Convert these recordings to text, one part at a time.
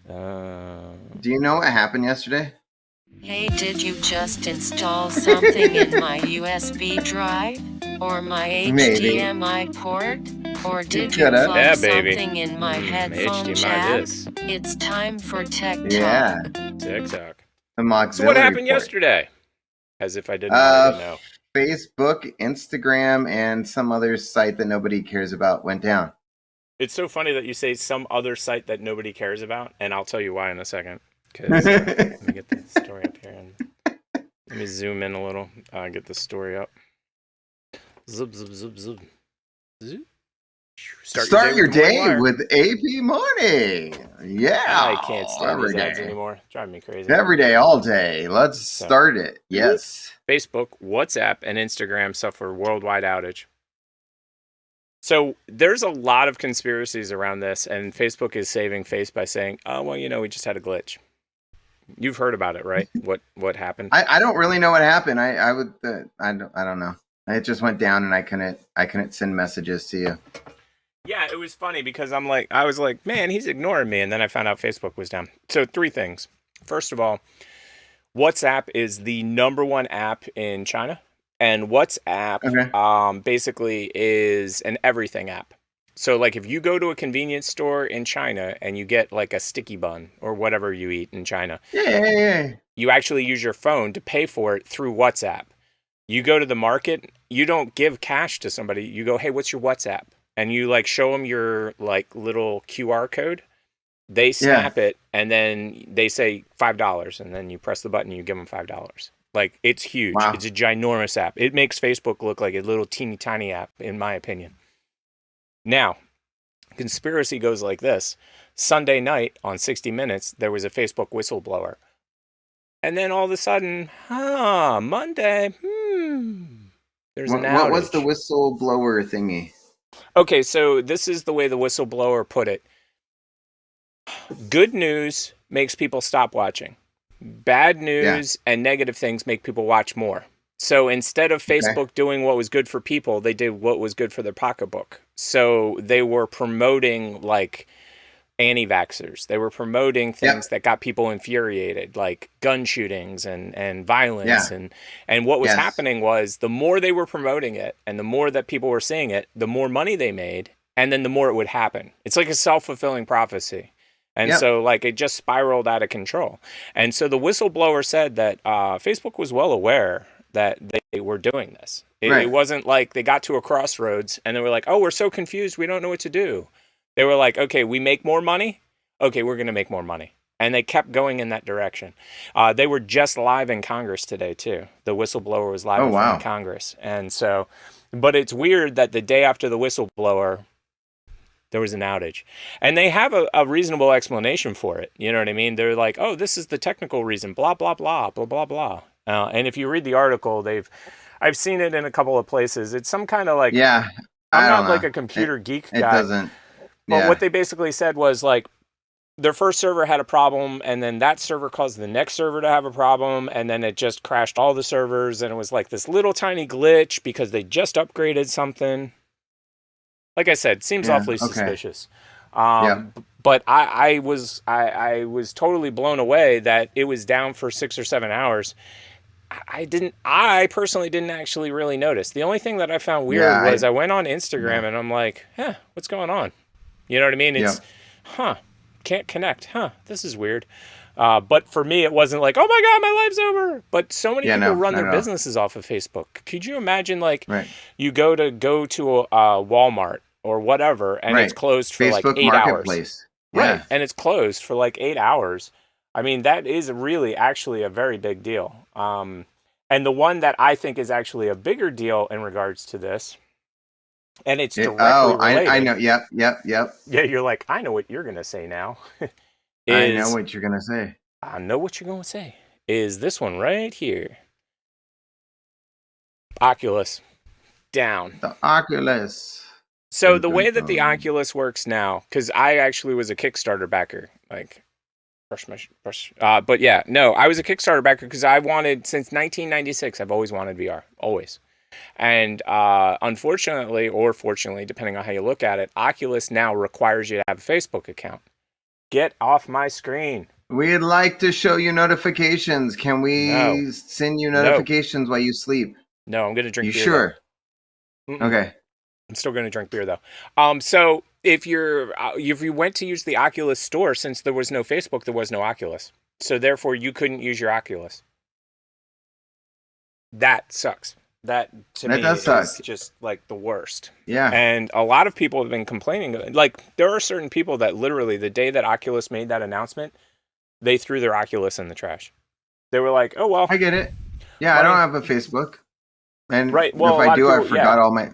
Do you know what happened yesterday? Hey, did you just install something in my USB drive? Or my Maybe. HDMI port? Or You did you coulda. plug Yeah, baby. something in my headphone HDMI jack? this. It's time for Tech Yeah. Talk. TikTok. The So what auxiliary happened port. yesterday? As if I didn't already know. Facebook, Instagram, and some other site that nobody cares about went down. It's so funny that you say some other site that nobody cares about, and I'll tell you why in a second. Because let me get the story up here. And let me zoom in a little. Get the story up. Zip, zip, zip, zip. Zip. Start your with the morning day wire. with AP Morning. Yeah. I can't stand every these ads day. anymore. Driving me crazy. Every day, all day. Let's start it. Yes. Facebook, WhatsApp, and Instagram suffer worldwide outage. So there's a lot of conspiracies around this, and Facebook is saving face by saying, "Oh, well, we just had a glitch." You've heard about it, right? What happened? I don't really know what happened. I don't know. It just went down, and I couldn't send messages to you. Yeah, it was funny because I was like, man, he's ignoring me, and then I found out Facebook was down. So 3 things. First of all, WhatsApp is the #1 app in China, and WhatsApp basically is an everything app. So like if you go to a convenience store in China and you get like a sticky bun or whatever you eat in China, Yeah. you actually use your phone to pay for it through WhatsApp. You go to the market, you don't give cash to somebody. You go, hey, what's your WhatsApp? And you like show them your like little QR code. They snap it, and then they say $5, and then you press the button and you give them $5. Like, it's huge. Wow. It's a ginormous app. It makes Facebook look like a little teeny tiny app, in my opinion. Now, conspiracy goes like this. Sunday night on 60 Minutes, there was a Facebook whistleblower. And then all of a sudden, Monday, there's an outage. What was the whistleblower thingy? Okay, so this is the way the whistleblower put it. Good news makes people stop watching. Bad news and negative things make people watch more. So instead of Facebook doing what was good for people, they did what was good for their pocketbook. So they were promoting like anti-vaxxers. They were promoting things that got people infuriated, like gun shootings and violence. And what was happening was the more they were promoting it and the more that people were seeing it, the more money they made, and then the more it would happen. It's like a self-fulfilling prophecy. And so like it just spiraled out of control. And so the whistleblower said that Facebook was well aware that they were doing this. It wasn't like they got to a crossroads and they were like, oh, we're so confused. We don't know what to do. They were like, okay, we make more money. Okay, we're going to make more money. And they kept going in that direction. They were just live in Congress today, too. The whistleblower was live in front of Congress. And so, but it's weird that the day after the whistleblower, there was an outage. And they have a reasonable explanation for it. You know what I mean? They're like, oh, this is the technical reason, blah, blah, blah, blah, blah, blah. And if you read the article, I've seen it in a couple of places. It's some kind of like, I'm not like a computer geek guy. It doesn't. But what they basically said was like, their first server had a problem, and then that server caused the next server to have a problem, and then it just crashed all the servers, and it was like this little tiny glitch because they just upgraded something. Like I said, seems awfully suspicious. But I was totally blown away that it was down for 6 or 7 hours. I personally didn't actually really notice. The only thing that I found weird was I went on Instagram and I'm like, what's going on? You know what I mean? It's, can't connect. This is weird. But for me, it wasn't like, oh my God, my life's over. But so many people run their businesses off of Facebook. Could you imagine like you go to a Walmart or whatever, and it's closed for Facebook like 8 Marketplace. hours. Right. And it's closed for like 8 hours. I mean, that is really actually a very big deal. And the one that I think is actually a bigger deal in regards to this, and it's directly related. I know. Yep. Yeah, you're like, I know what you're going to say now. I know what you're going to say. I know what you're going to say. Is this one right here. Oculus. Down. The Oculus. So the way that the Oculus works now, because I actually was a Kickstarter backer, like, but yeah, no, I was a Kickstarter backer because I wanted, since 1996, I've always wanted VR, always. And unfortunately, or fortunately, depending on how you look at it, Oculus now requires you to have a Facebook account. Get off my screen. We'd like to show you notifications. Can we send you notifications while you sleep? No, I'm going to drink You beer. Sure? Mm-mm. Okay. I'm still going to drink beer though. So if you went to use the Oculus store, since there was no Facebook, there was no Oculus. So therefore you couldn't use your Oculus. That sucks. That to me does suck. is just like the worst. Yeah. And a lot of people have been complaining. Like there are certain people that literally the day that Oculus made that announcement, they threw their Oculus in the trash. They were like, "Oh well." I get it. Yeah, I don't have a Facebook, and right. Well, if I do, I forgot all my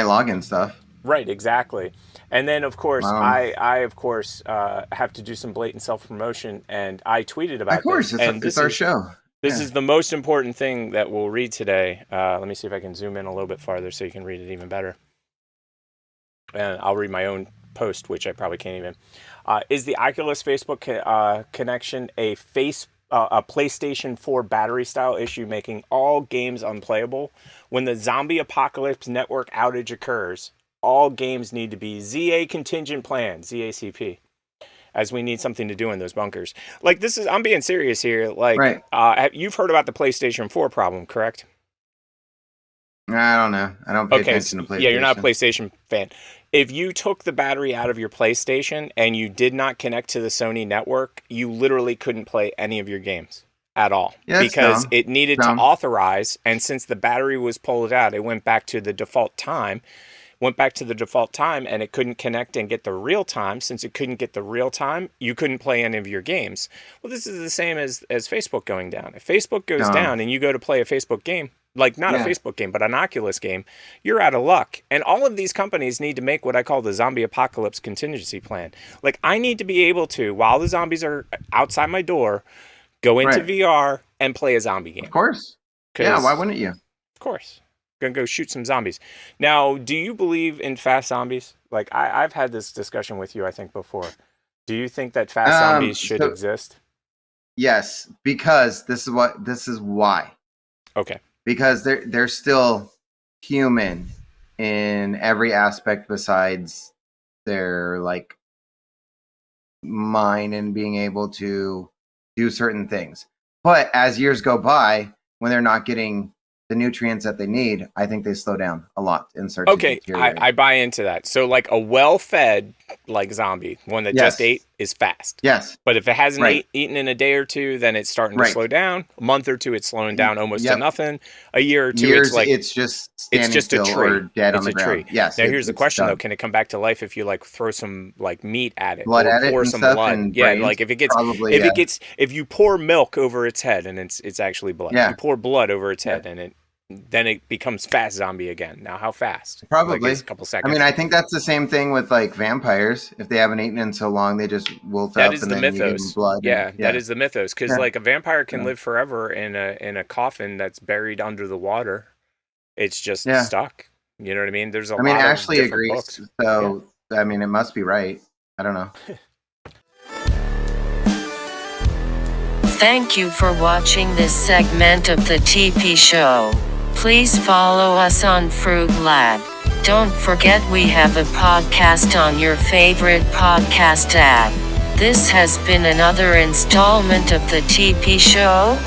login stuff. Right. Exactly. And then of course I of course have to do some blatant self promotion, and I tweeted about. Of course, this. It's our show. This is the most important thing that we'll read today. Let me see if I can zoom in a little bit farther so you can read it even better. And I'll read my own post, which I probably can't even. Is the Oculus Facebook connection a PlayStation 4 battery style issue, making all games unplayable? When the zombie apocalypse network outage occurs, all games need to be ZA contingent plan, ZACP. As we need something to do in those bunkers. Like I'm being serious here. Like, right. You've heard about the PlayStation 4 problem, correct? I don't know. I don't pay attention to PlayStation. Yeah, you're not a PlayStation fan. If you took the battery out of your PlayStation and you did not connect to the Sony network, you literally couldn't play any of your games at all. Yeah, because it needed to authorize, and since the battery was pulled out, it went back to the default time. And it couldn't connect and get the real time. Since it couldn't get the real time, you couldn't play any of your games. Well, this is the same as Facebook going down. If Facebook goes down and you go to play a Facebook game, like not a Facebook game, but an Oculus game, you're out of luck. And all of these companies need to make what I call the zombie apocalypse contingency plan. Like I need to be able to, while the zombies are outside my door, go into VR and play a zombie game. Of course. Yeah, why wouldn't you? Of course. Gonna go shoot some zombies. Now, do you believe in fast zombies? Like I've had this discussion with you, I think, before. Do you think that fast zombies should exist? Yes, because this is why. Okay. Because they're still human in every aspect besides their like mind and being able to do certain things. But as years go by, when they're not getting the nutrients that they need, I think they slow down a lot in certain. Okay, I buy into that. So like a well-fed like zombie, one that just ate, is fast. Yes. But if it hasn't eaten in a day or two, then it's starting to slow down. A month or two, it's slowing down almost to nothing. A year or two, it's just standing still a tree. Or dead on the ground. Tree. Yes. Now here's the question though: can it come back to life if you like throw some like meat at it, blood at it, pour and some stuff, blood? and yeah, brains, like if you pour milk over its head and it's actually blood. Yeah. You pour blood over its head and then it becomes fast zombie again. Now, how fast? Probably like a couple seconds. I mean, I think that's the same thing with like vampires. If they haven't eaten in so long, they just wilt up and then you give them blood. Yeah, that is the mythos. Because like a vampire can live forever in a coffin that's buried under the water. It's just stuck. You know what I mean? There's a lot of Ashley different agrees. books. So I mean, it must be right. I don't know. Thank you for watching this segment of the TP Show. Please follow us on Fruitlab. Don't forget we have a podcast on your favorite podcast app. This has been another installment of the TP Show.